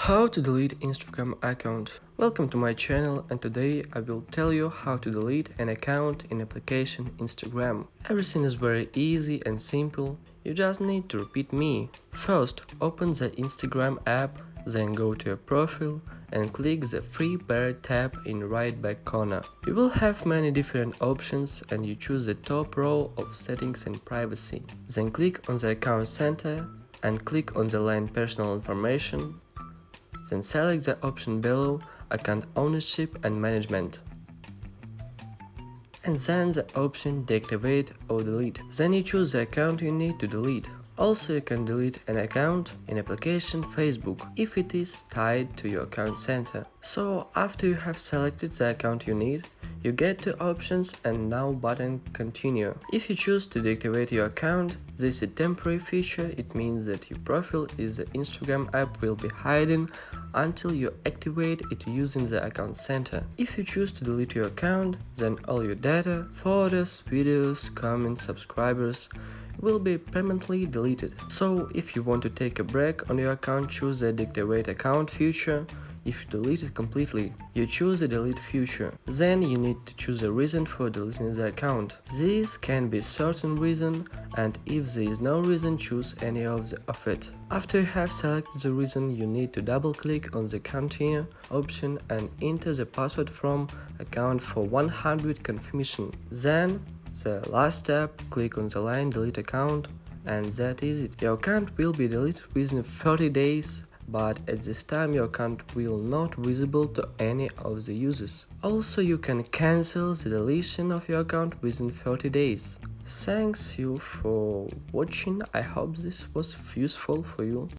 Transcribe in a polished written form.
How to delete Instagram account. Welcome to my channel, and today I will tell you how to delete an account in application Instagram. Everything is very easy and simple, you just need to repeat me. First, open the Instagram app, then go to your profile and click the Free Bird tab in right back corner. You will have many different options and you choose the top row of settings and privacy. Then click on the account center and click on the line personal information. Then select the option below, account ownership and management. And then the option deactivate or delete. Then you choose the account you need to delete. Also, you can delete an account in application Facebook if it is tied to your account center. So after you have selected the account you need, you get to options and now button continue. If you choose to deactivate your account, this is a temporary feature. It means that your profile in the Instagram app will be hidden until you activate it using the account center. If you choose to delete your account, then all your data, photos, videos, comments, subscribers will be permanently deleted. So if you want to take a break on your account, choose the deactivate account feature. If you delete it completely, you choose the delete feature. Then you need to choose a reason for deleting the account. This can be certain reason, and if there is no reason, choose any of it. After you have selected the reason, you need to double click on the continue option and enter the password from account for 100 confirmation. Then the last step, click on the line delete account, and that is it. Your account will be deleted within 30 days, but at this time your account will not visible to any of the users. Also, you can cancel the deletion of your account within 30 days. Thanks you for watching. I hope this was useful for you.